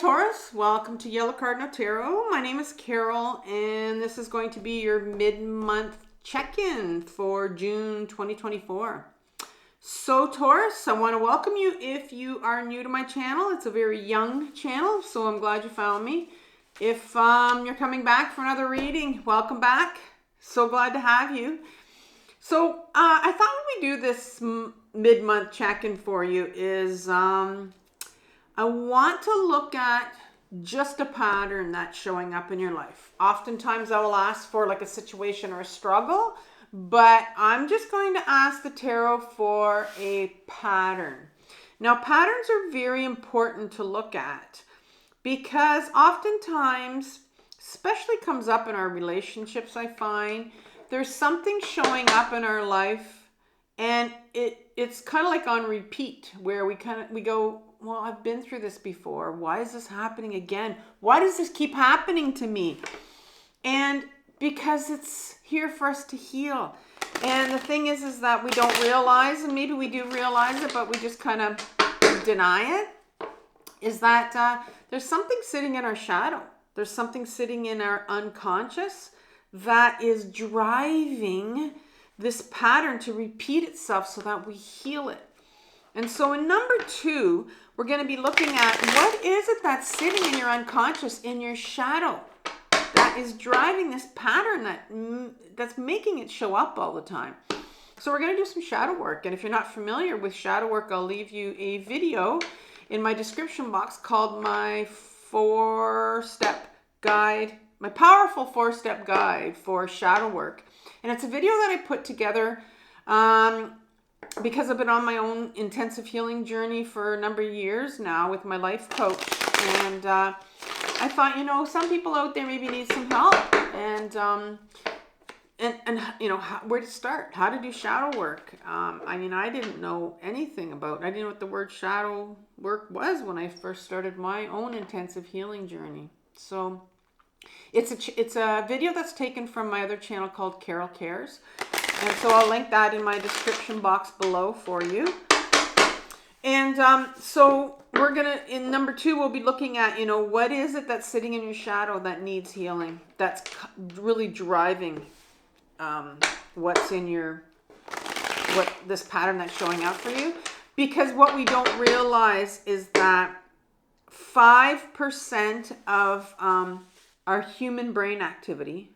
Taurus. Welcome to Yellow Cardinal Tarot. My name is Carol, and this is going to be your mid-month check-in for June 2024. So Taurus, I want to welcome you if you are new to my channel. It's a very young channel, so I'm glad you found me. If you're coming back for another reading, welcome back. So glad to have you. So I thought when we do this mid-month check-in for you is I want to look at just a pattern that's showing up in your life. Oftentimes I will ask for like a situation or a struggle, but I'm just going to ask the tarot for a pattern. Now, patterns are very important to look at because oftentimes, especially comes up in our relationships, I find, there's something showing up in our life and it's kind of like on repeat where we go, well, I've been through this before. Why is this happening again? Why does this keep happening to me? And because it's here for us to heal. And the thing is that we don't realize, and maybe we do realize it, but we just kind of deny it, is that there's something sitting in our shadow. There's something sitting in our unconscious that is driving this pattern to repeat itself so that we heal it. And so in number 2, we're going to be looking at what is it that's sitting in your unconscious, in your shadow, that is driving this pattern that's making it show up all the time. So we're going to do some shadow work. And if you're not familiar with shadow work, I'll leave you a video in my description box called my 4-step guide, my powerful 4-step guide for shadow work. And it's a video that I put together because I've been on my own intensive healing journey for a number of years now with my life coach. And I thought, you know, some people out there maybe need some help. And you know, where to start, how to do shadow work. I mean, I didn't know anything about, I didn't know what the word shadow work was when I first started my own intensive healing journey. So it's a video that's taken from my other channel called Carol Cares. And so I'll link that in my description box below for you. And so we're going to, in number 2, we'll be looking at, you know, what is it that's sitting in your shadow that needs healing? That's really driving what's in your, this pattern that's showing out for you. Because what we don't realize is that 5% of our human brain activity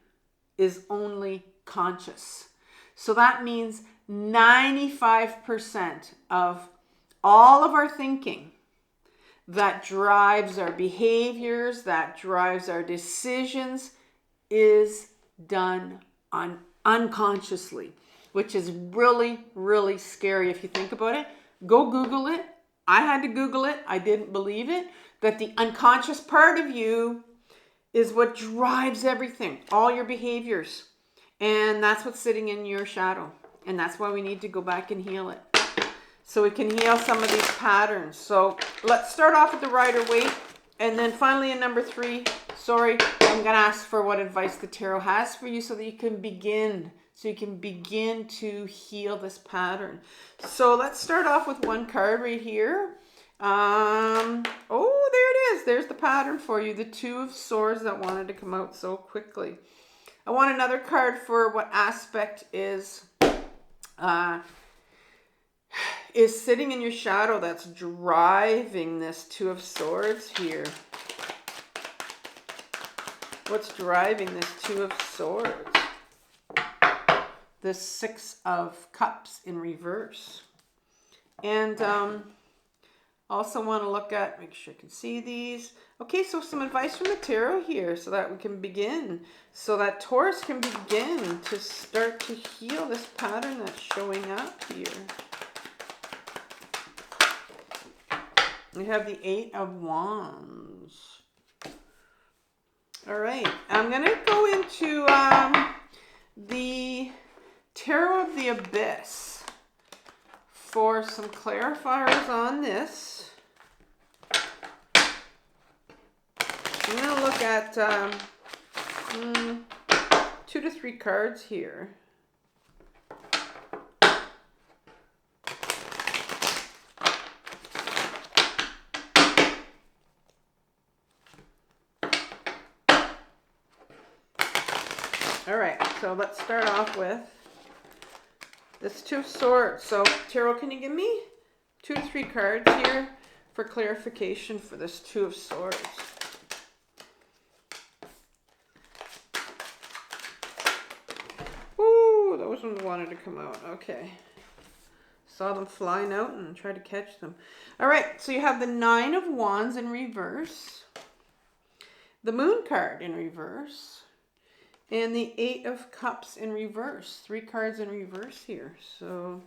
is only conscious. So that means 95% of all of our thinking that drives our behaviors, that drives our decisions, is done unconsciously, which is really, really scary if you think about it. Go Google it. I had to Google it. I didn't believe it. That the unconscious part of you is what drives everything, all your behaviors. And that's what's sitting in your shadow. And that's why we need to go back and heal it. So we can heal some of these patterns. So let's start off with the Rider-Waite. And then finally in number 3, I'm going to ask for what advice the tarot has for you so that you can begin. So you can begin to heal this pattern. So let's start off with one card right here. Oh, there it is. There's the pattern for you. The 2 of Swords that wanted to come out so quickly. I want another card for what aspect is sitting in your shadow that's driving this 2 of Swords here. What's driving this 2 of Swords? The 6 of Cups in reverse. And also want to look at, make sure you can see these. Okay, so some advice from the tarot here so that we can begin. So that Taurus can begin to start to heal this pattern that's showing up here. We have the 8 of Wands. All right, I'm going to go into the Tarot of the Abyss for some clarifiers on this. I'm going to look at 2 to 3 cards here. All right, so let's start off with this Two of Swords. So, Tarot, can you give me 2 to 3 cards here for clarification for this Two of Swords? Ooh, those ones wanted to come out. Okay. Saw them flying out and tried to catch them. All right, so you have the 9 of Wands in reverse, the Moon card in reverse, and the 8 of Cups in reverse. 3 cards in reverse here. So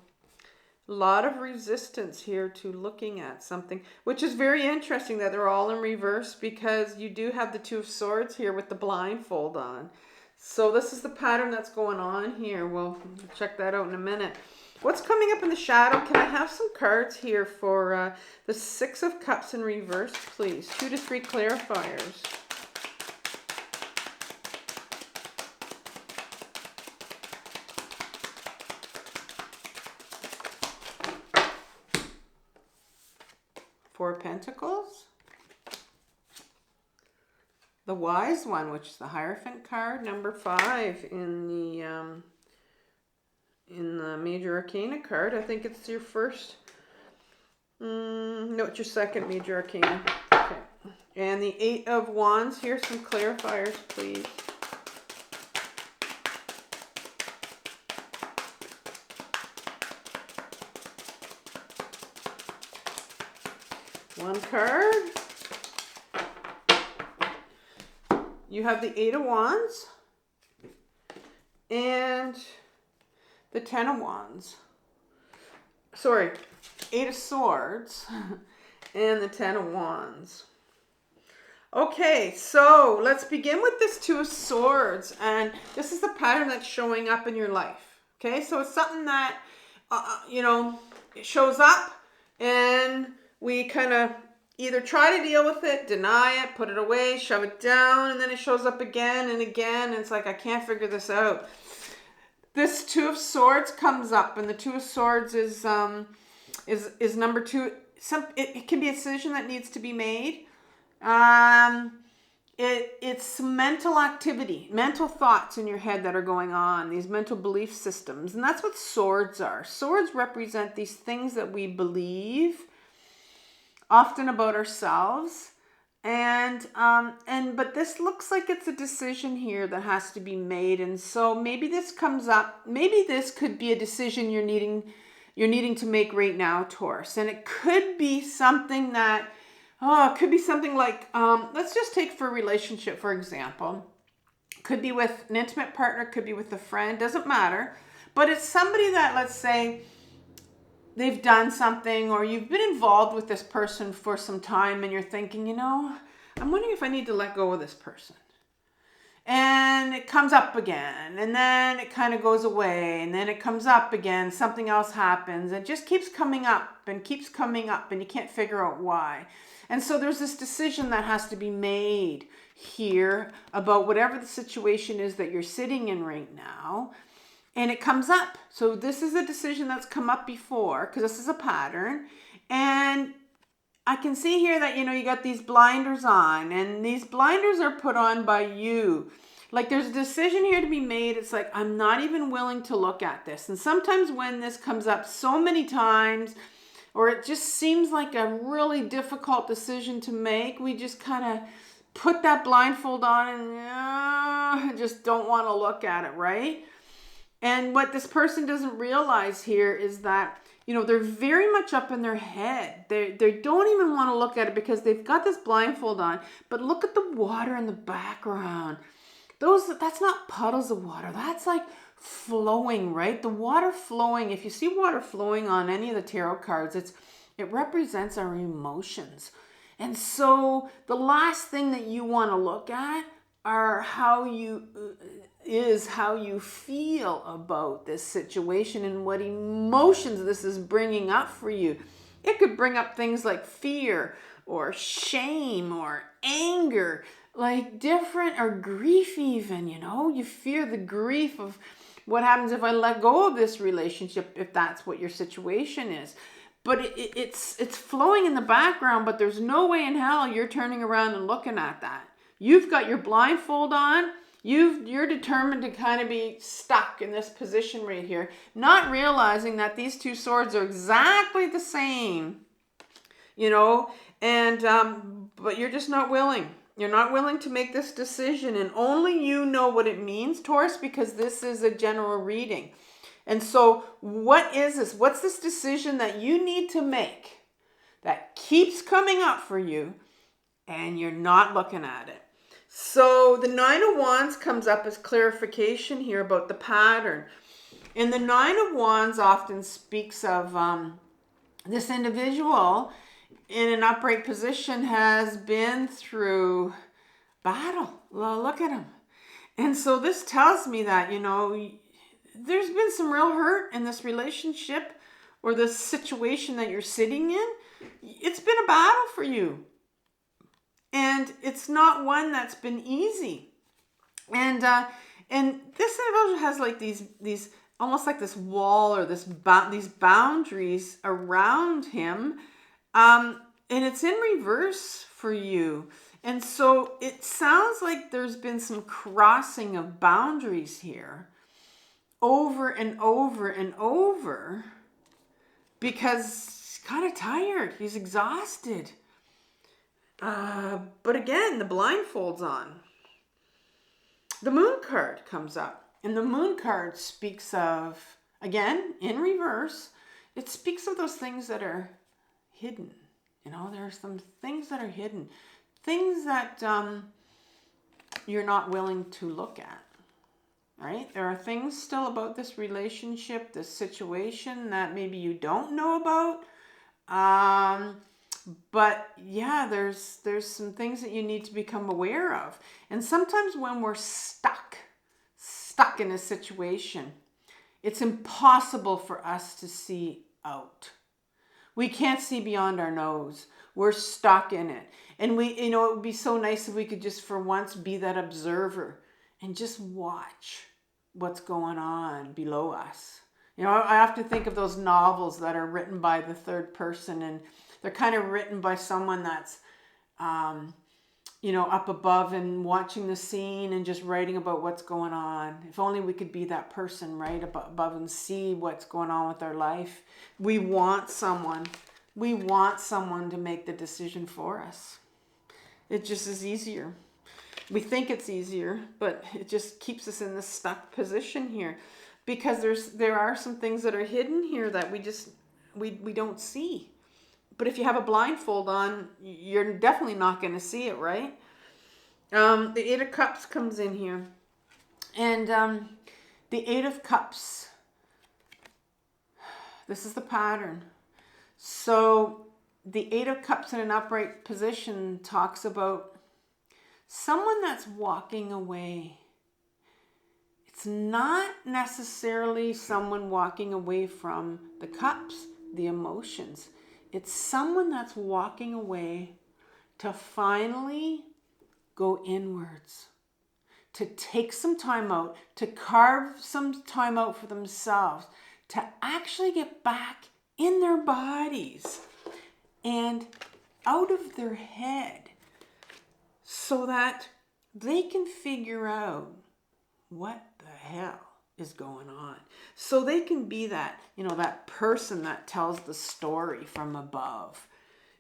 a lot of resistance here to looking at something, which is very interesting that they're all in reverse because you do have the Two of Swords here with the blindfold on. So this is the pattern that's going on here. We'll check that out in a minute. What's coming up in the shadow? Can I have some cards here for the 6 of Cups in reverse, please? 2 to 3 clarifiers. Four of Pentacles. The Wise One, which is the Hierophant card, number 5 in the Major Arcana card. I think it's your first. No, it's your second Major Arcana. Okay. And the 8 of Wands. Here's some clarifiers, please. One card. You have the 8 of Wands and the 10 of Wands. Sorry, 8 of Swords and the 10 of Wands. Okay, so let's begin with this 2 of Swords, and this is the pattern that's showing up in your life. Okay, so it's something that it shows up, and we kind of either try to deal with it, deny it, put it away, shove it down, and then it shows up again and again, and it's like, I can't figure this out. This 2 of Swords comes up, and the 2 of Swords is number 2. It can be a decision that needs to be made. It's mental activity, mental thoughts in your head that are going on, these mental belief systems, and that's what swords are. Swords represent these things that we believe, often about ourselves, but this looks like it's a decision here that has to be made, and so maybe this comes up. Maybe this could be a decision you're needing to make right now, Taurus, and it could be something that it could be something like let's just take for a relationship, for example. Could be with an intimate partner, could be with a friend, doesn't matter, but it's somebody that, let's say, they've done something, or you've been involved with this person for some time, and you're thinking, I'm wondering if I need to let go of this person. And it comes up again, and then it kind of goes away, and then it comes up again, something else happens, it just keeps coming up, and you can't figure out why. And so there's this decision that has to be made here about whatever the situation is that you're sitting in right now. And it comes up. So this is a decision that's come up before, because this is a pattern. And I can see here that, you got these blinders on, and these blinders are put on by you. Like, there's a decision here to be made. It's like, I'm not even willing to look at this. And sometimes when this comes up so many times, or it just seems like a really difficult decision to make, we just kind of put that blindfold on and just don't want to look at it, right? And what this person doesn't realize here is that, they're very much up in their head. They don't even want to look at it because they've got this blindfold on. But look at the water in the background. That's not puddles of water. That's like flowing, right? The water flowing. If you see water flowing on any of the tarot cards, it represents our emotions. And so the last thing that you want to look at are how you feel about this situation and what emotions this is bringing up for you. It could bring up things like fear or shame or anger, like different, or grief even, you fear the grief of what happens if I let go of this relationship, if that's what your situation is. But it's flowing in the background, but there's no way in hell you're turning around and looking at that. You've got your blindfold on, You're determined to kind of be stuck in this position right here, not realizing that these two swords are exactly the same, you know, and but you're just not willing. You're not willing to make this decision, and only you know what it means, Taurus, because this is a general reading. And so what is this? What's this decision that you need to make that keeps coming up for you and you're not looking at it? So the Nine of Wands comes up as clarification here about the pattern. And the Nine of Wands often speaks of this individual in an upright position has been through battle. Well, look at him. And so this tells me that, you know, there's been some real hurt in this relationship or this situation that you're sitting in. It's been a battle for you. And it's not one that's been easy. And this individual has like these almost like this wall or these boundaries around him. And it's in reverse for you. And so it sounds like there's been some crossing of boundaries here over and over and over because he's kind of tired. He's exhausted. But again, the blindfold's on. The Moon card comes up. And the Moon card speaks of, again, in reverse, it speaks of those things that are hidden. You know, there are some things that are hidden. Things that you're not willing to look at. Right? There are things still about this relationship, this situation that maybe you don't know about. But yeah, there's some things that you need to become aware of. And sometimes when we're stuck in a situation, it's impossible for us to see out. We can't see beyond our nose. We're stuck in it. And it would be so nice if we could just for once be that observer and just watch what's going on below us. You know, I have to think of those novels that are written by the third person, and they're kind of written by someone that's, up above and watching the scene and just writing about what's going on. If only we could be that person right above and see what's going on with our life. We want someone to make the decision for us. It just is easier. We think it's easier, but it just keeps us in this stuck position here because there are some things that are hidden here that we don't see. But if you have a blindfold on, you're definitely not going to see it, right? The Eight of Cups comes in here. And the Eight of Cups, this is the pattern. So the Eight of Cups in an upright position talks about someone that's walking away. It's not necessarily someone walking away from the cups, the emotions. It's someone that's walking away to finally go inwards, to take some time out, to carve some time out for themselves, to actually get back in their bodies and out of their head so that they can figure out what the hell is going on. So they can be that, that person that tells the story from above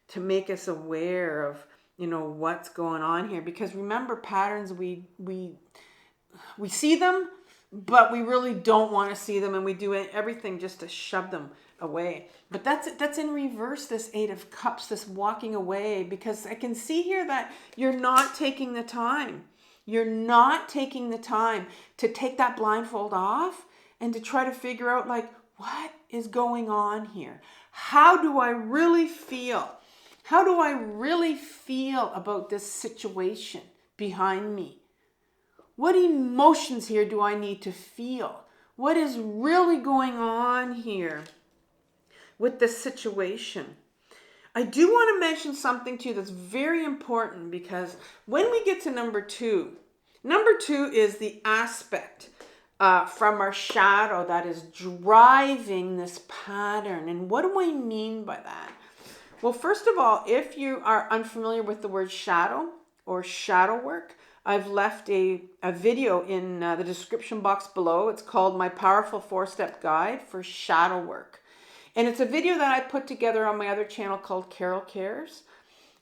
to make us aware of, what's going on here. Because remember, patterns, we see them, but we really don't want to see them, and we do everything just to shove them away. But that's in reverse, this Eight of Cups, this walking away, because I can see here that you're not taking the time. You're not taking the time to take that blindfold off and to try to figure out, what is going on here? How do I really feel? How do I really feel about this situation behind me? What emotions here do I need to feel? What is really going on here with this situation? I do want to mention something to you that's very important, because when we get to number two is the aspect from our shadow that is driving this pattern. And what do I mean by that? Well, first of all, if you are unfamiliar with the word shadow or shadow work, I've left a video in the description box below. It's called My Powerful 4-Step Guide for Shadow Work. And it's a video that I put together on my other channel called Carol Cares.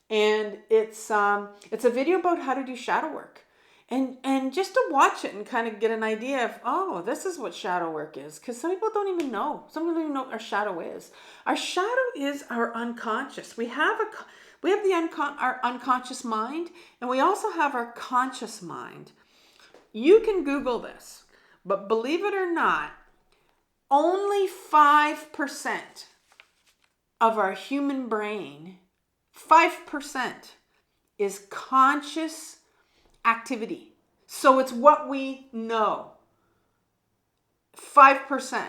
And it's a video about how to do shadow work. And just to watch it and kind of get an idea of, oh, this is what shadow work is. Because some people don't even know. Some people don't even know what our shadow is. Our shadow is our unconscious. We have our unconscious mind, and we also have our conscious mind. You can Google this, but believe it or not, only 5% of our human brain, 5%, is conscious activity. So it's what we know. 5%.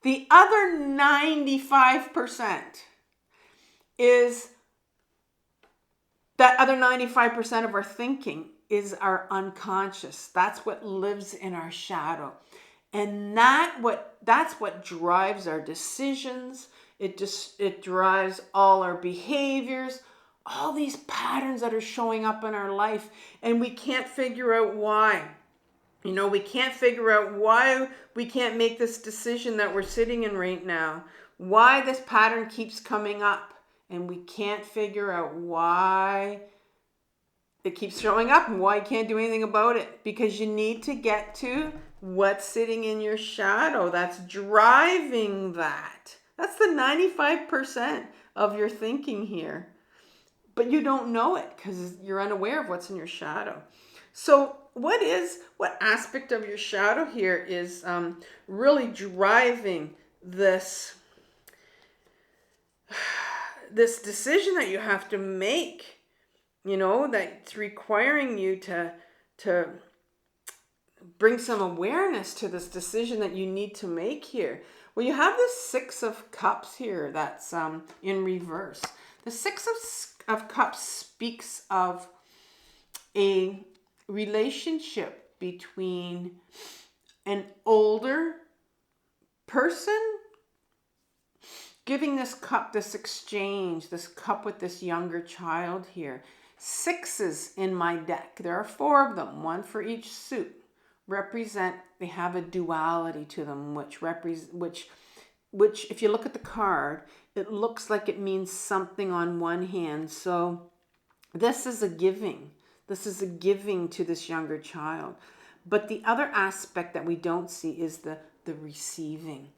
The other 95% is that other 95% of our thinking is our unconscious. That's what lives in our shadow. And that's what drives our decisions. It drives all our behaviors, all these patterns that are showing up in our life, and we can't figure out why. You know, we can't figure out why we can't make this decision that we're sitting in right now, why this pattern keeps coming up, and we can't figure out why it keeps showing up and why you can't do anything about it, because you need to get to what's sitting in your shadow that's driving that. That's the 95% of your thinking here. But you don't know it because you're unaware of what's in your shadow. So what aspect of your shadow here is really driving this decision that you have to make, you know, that's requiring you to bring some awareness to this decision that you need to make here. Well, you have this 6 of Cups here that's in reverse. The 6 of Cups speaks of a relationship between an older person giving this cup, this exchange, this cup with this younger child here. 6s in my deck. There are 4 of them, one for each suit. They have a duality to them, which if you look at the card, it looks like it means something on one hand. So this is a giving. This is a giving to this younger child. But the other aspect that we don't see is the receiving.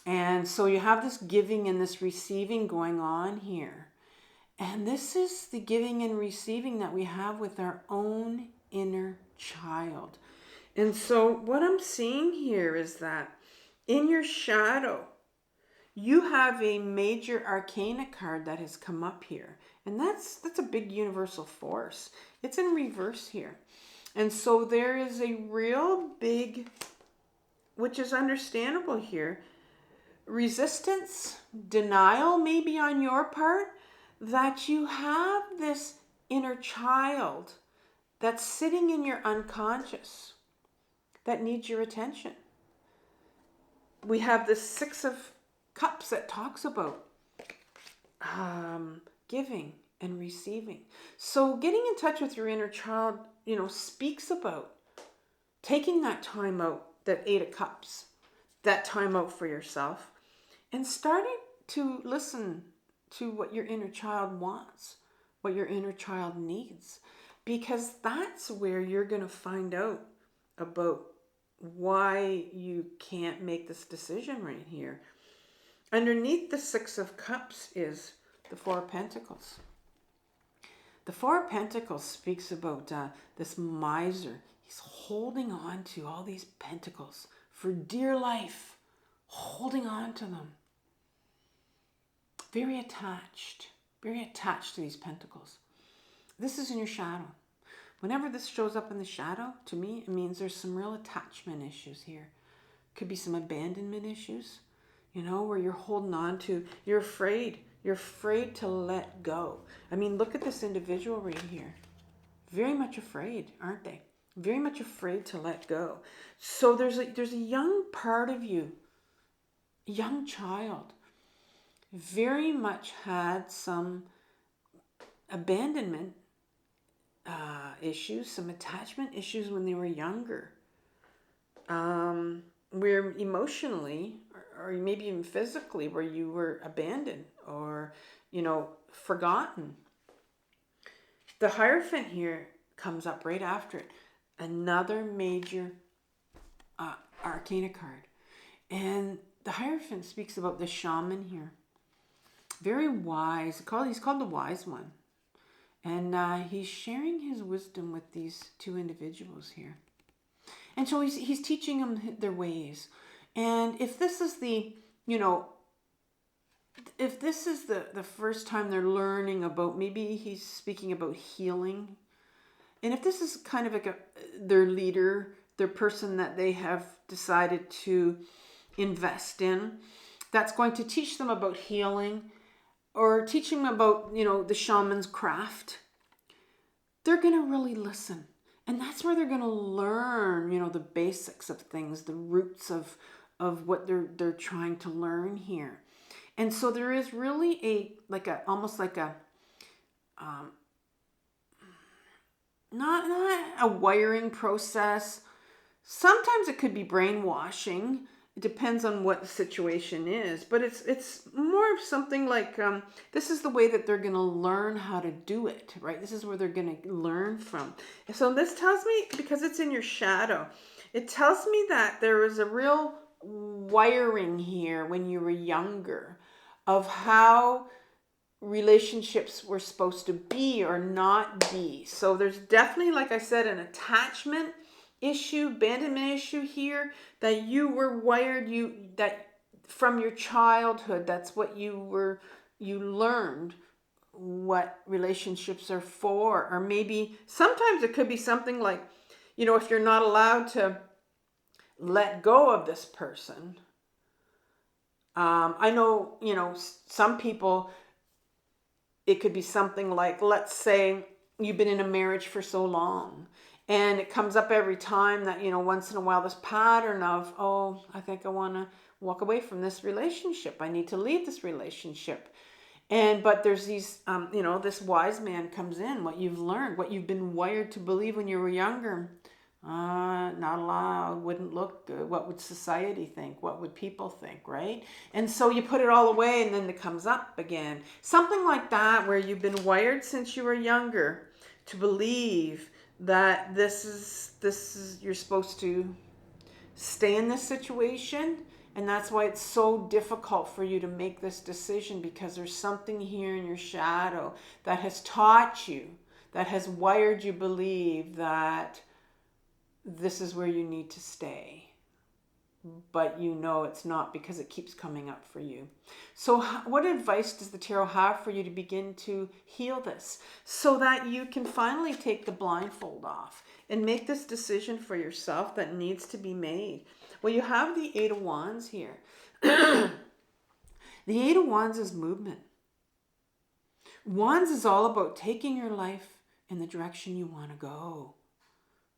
And so you have this giving and this receiving going on here. And this is the giving and receiving that we have with our own inner child. And so what I'm seeing here is that in your shadow, you have a major arcana card that has come up here. And that's a big universal force. It's in reverse here. And so there is a real big, which is understandable here, resistance, denial maybe on your part, that you have this inner child that's sitting in your unconscious that needs your attention. We have the 6 of Cups that talks about giving and receiving. So getting in touch with your inner child, you know, speaks about taking that time out, that 8 of Cups, that time out for yourself, and starting to listen to what your inner child wants, what your inner child needs, because that's where you're going to find out about why you can't make this decision right here. Underneath the 6 of Cups is the 4 of Pentacles. The 4 of Pentacles speaks about this miser. He's holding on to all these pentacles for dear life, holding on to them. Very attached to these pentacles. This is in your shadow. Whenever this shows up in the shadow, to me, it means there's some real attachment issues here. Could be some abandonment issues, you know, where you're holding on to, you're afraid to let go. I mean, look at this individual right here. Very much afraid, aren't they? Very much afraid to let go. So there's a young part of you, a young child, very much had some abandonment issues, some attachment issues when they were younger. Where emotionally, or maybe even physically, where you were abandoned or, forgotten. The Hierophant here comes up right after it. Another major Arcana card. And the Hierophant speaks about the shaman here. Very wise. He's called the Wise One. And he's sharing his wisdom with these two individuals here. And so he's teaching them their ways. And if this is the first time they're learning about, maybe he's speaking about healing. And if this is kind of like their leader, their person that they have decided to invest in, that's going to teach them about healing or teaching them about, the shaman's craft, they're going to really listen. And that's where they're going to learn, the basics of things, the roots of what they're trying to learn here. And so there is really almost like a not a wiring process. Sometimes it could be brainwashing. It depends on what the situation is, but it's more of something like this is the way that they're going to learn how to do it, right? This is where they're going to learn from. So this tells me, because it's in your shadow, it tells me that there was a real wiring here when you were younger of how relationships were supposed to be or not be. So there's definitely, like I said, an attachment issue, abandonment issue here, that you were wired, that from your childhood, that's what you learned what relationships are for. Or maybe sometimes it could be something like, if you're not allowed to let go of this person. I know, some people, it could be something like, let's say you've been in a marriage for so long, and it comes up every time that, once in a while, this pattern of, oh, I think I want to walk away from this relationship. I need to leave this relationship. But there's these, this wise man comes in, what you've learned, what you've been wired to believe when you were younger. Not allowed, wouldn't look good. What would society think? What would people think, right? And so you put it all away, and then it comes up again. Something like that, where you've been wired since you were younger to believe that this is you're supposed to stay in this situation, and that's why it's so difficult for you to make this decision, because there's something here in your shadow that has taught you, that has wired you believe that this is where you need to stay. But it's not, because it keeps coming up for you. So what advice does the tarot have for you to begin to heal this, so that you can finally take the blindfold off and make this decision for yourself that needs to be made? Well, you have the Eight of Wands here. The Eight of Wands is movement. Wands is all about taking your life in the direction you want to go,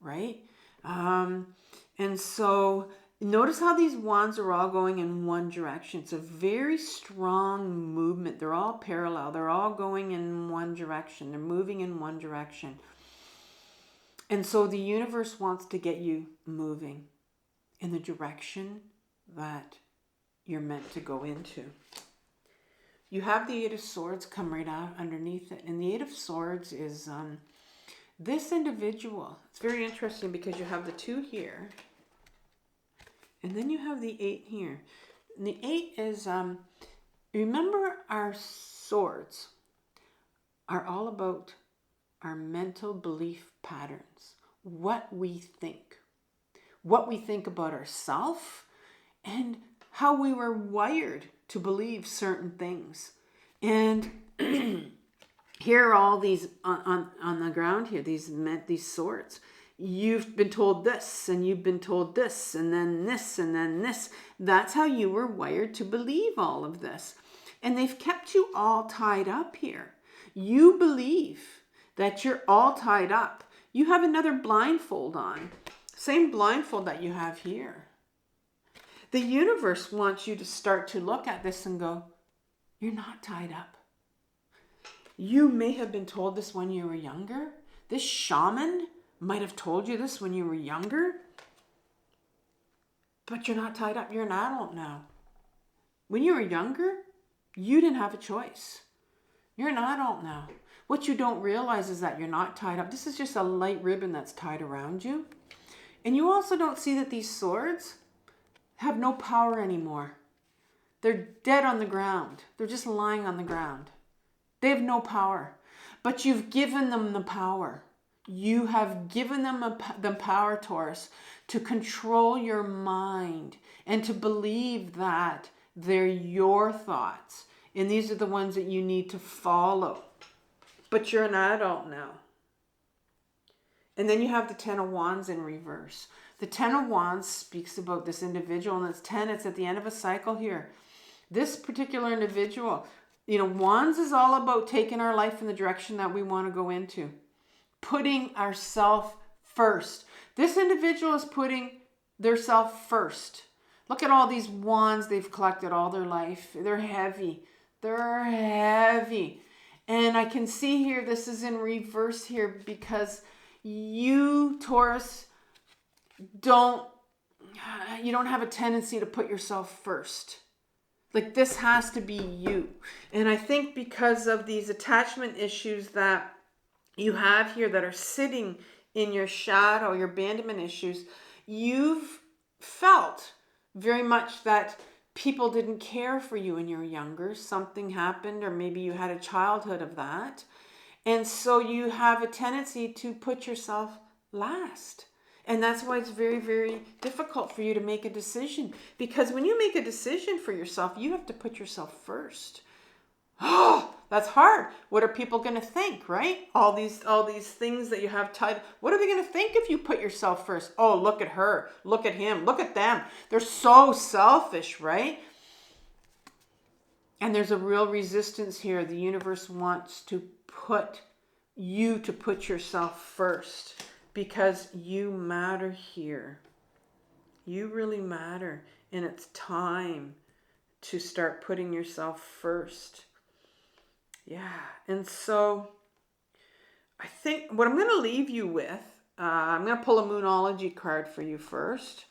right? And so notice how these wands are all going in one direction. It's a very strong movement. They're all parallel. They're all going in one direction. They're moving in one direction. And so the universe wants to get you moving in the direction that you're meant to go into. You have the Eight of Swords come right out underneath it. And the Eight of Swords is this individual. It's very interesting, because you have the 2 here. And then you have the 8 here. And the 8 is, remember, our swords are all about our mental belief patterns. What we think about ourselves, and how we were wired to believe certain things. And here are all these on the ground here, these swords. You've been told this, and you've been told this, and then this, and then this. That's how you were wired to believe all of this. And they've kept you all tied up here. You believe that you're all tied up. You have another blindfold on. Same blindfold that you have here. The universe wants you to start to look at this and go, you're not tied up. You may have been told this when you were younger, This shaman might have told you this when you were younger, but you're not tied up. You're an adult now. When you were younger, you didn't have a choice. You're an adult now. What you don't realize is that you're not tied up. This is just a light ribbon that's tied around you. And you also don't see that these swords have no power anymore. They're dead on the ground. They're just lying on the ground. They have no power. But you've given them the power. You have given them the power, Taurus, to control your mind and to believe that they're your thoughts. And these are the ones that you need to follow. But you're an adult now. And then you have the Ten of Wands in reverse. The Ten of Wands speaks about this individual, and it's 10. It's at the end of a cycle here. This particular individual, Wands is all about taking our life in the direction that we want to go into. Putting ourselves first. This individual is putting their self first. Look at all these wands they've collected all their life. They're heavy. They're heavy. And I can see here, this is in reverse here because you, Taurus, you don't have a tendency to put yourself first. Like this has to be you. And I think because of these attachment issues that you have here that are sitting in your shadow, your abandonment issues, you've felt very much that people didn't care for you when you were younger. Something happened, or maybe you had a childhood of that. And so you have a tendency to put yourself last. And that's why it's very, very difficult for you to make a decision. Because when you make a decision for yourself, you have to put yourself first. Oh, that's hard. What are people going to think, right? All these things that you have tied. What are they going to think if you put yourself first? Oh, look at her. Look at him. Look at them. They're so selfish, right? And there's a real resistance here. The universe wants to put yourself first because you matter here. You really matter. And it's time to start putting yourself first. Yeah, and so I think what I'm going to leave you with, I'm going to pull a Moonology card for you first,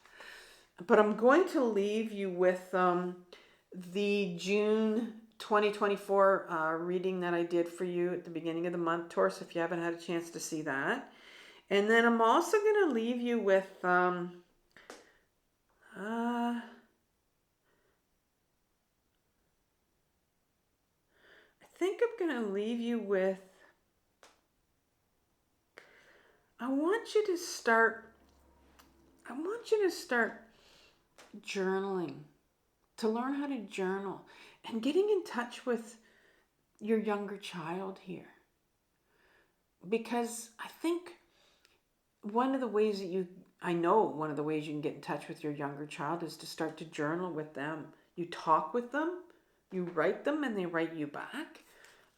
but I'm going to leave you with the June 2024 reading that I did for you at the beginning of the month, Taurus, if you haven't had a chance to see that. And then I'm also going to leave you with I think I'm going to leave you with, I want you to start journaling, to learn how to journal and getting in touch with your younger child here. Because I think one of the ways you can get in touch with your younger child is to start to journal with them. You talk with them, you write them, and they write you back.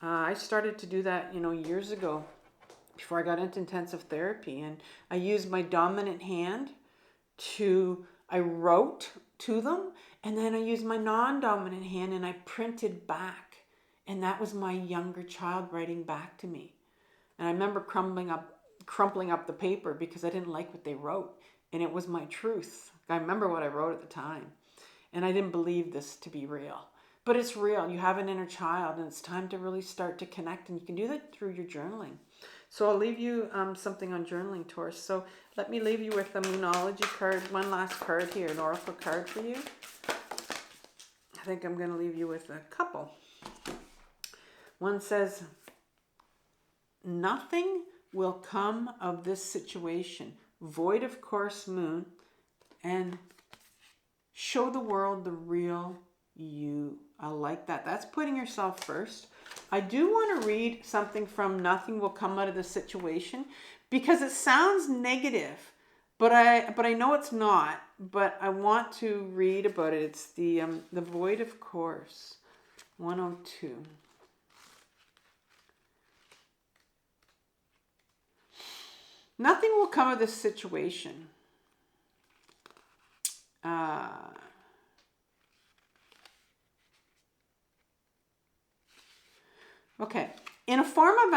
I started to do that, years ago before I got into intensive therapy. And I used my dominant hand I wrote to them. And then I used my non-dominant hand and I printed back. And that was my younger child writing back to me. And I remember crumpling up the paper because I didn't like what they wrote. And it was my truth. I remember what I wrote at the time. And I didn't believe this to be real. But it's real. You have an inner child, and it's time to really start to connect. And you can do that through your journaling. So I'll leave you something on journaling, Taurus. So let me leave you with a Moonology card, one last card here, an oracle card for you. I think I'm going to leave you with a couple. One says, nothing will come of this situation. Void of course moon, and show the world the real you. I like that. That's putting yourself first. I do want to read something from Nothing Will Come Out of This Situation because it sounds negative, but I know it's not. But I want to read about it. It's the Void of Course, 102. Nothing will come of this situation. Okay. In a form of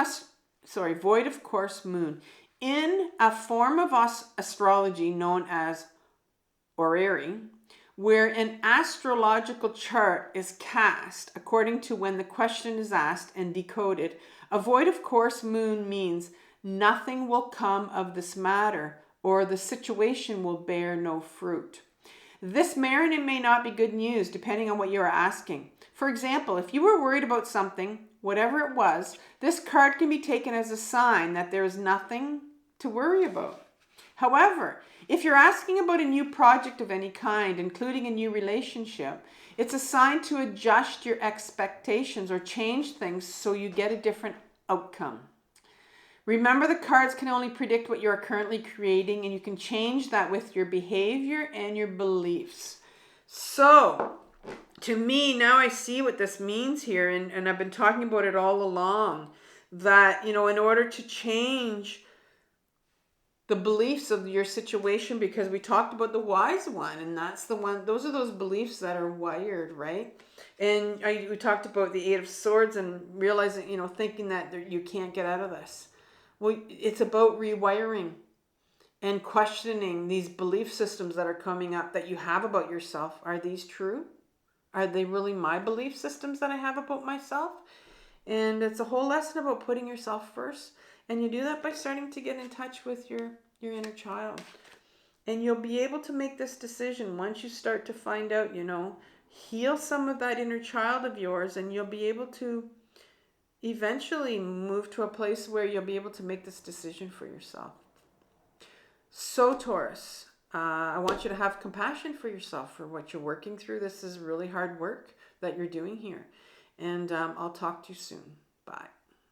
void of course moon. In a form of astrology known as orrery, where an astrological chart is cast according to when the question is asked and decoded, a void of course moon means nothing will come of this matter, or the situation will bear no fruit. This may or may not be good news depending on what you are asking. For example, if you were worried about something, whatever it was, this card can be taken as a sign that there is nothing to worry about. However, if you're asking about a new project of any kind, including a new relationship, it's a sign to adjust your expectations or change things so you get a different outcome. Remember, the cards can only predict what you are currently creating, and you can change that with your behavior and your beliefs. So, to me, now I see what this means here, and I've been talking about it all along, that, in order to change the beliefs of your situation, because we talked about the wise one, and that's the one, those are those beliefs that are wired, right? And we talked about the 8 of Swords and realizing, thinking that you can't get out of this. Well, it's about rewiring and questioning these belief systems that are coming up that you have about yourself. Are these true? Are they really my belief systems that I have about myself? And it's a whole lesson about putting yourself first. And you do that by starting to get in touch with your inner child. And you'll be able to make this decision once you start to find out, heal some of that inner child of yours, and you'll be able to eventually move to a place where you'll be able to make this decision for yourself. So Taurus, I want you to have compassion for yourself for what you're working through. This is really hard work that you're doing here. And I'll talk to you soon. Bye.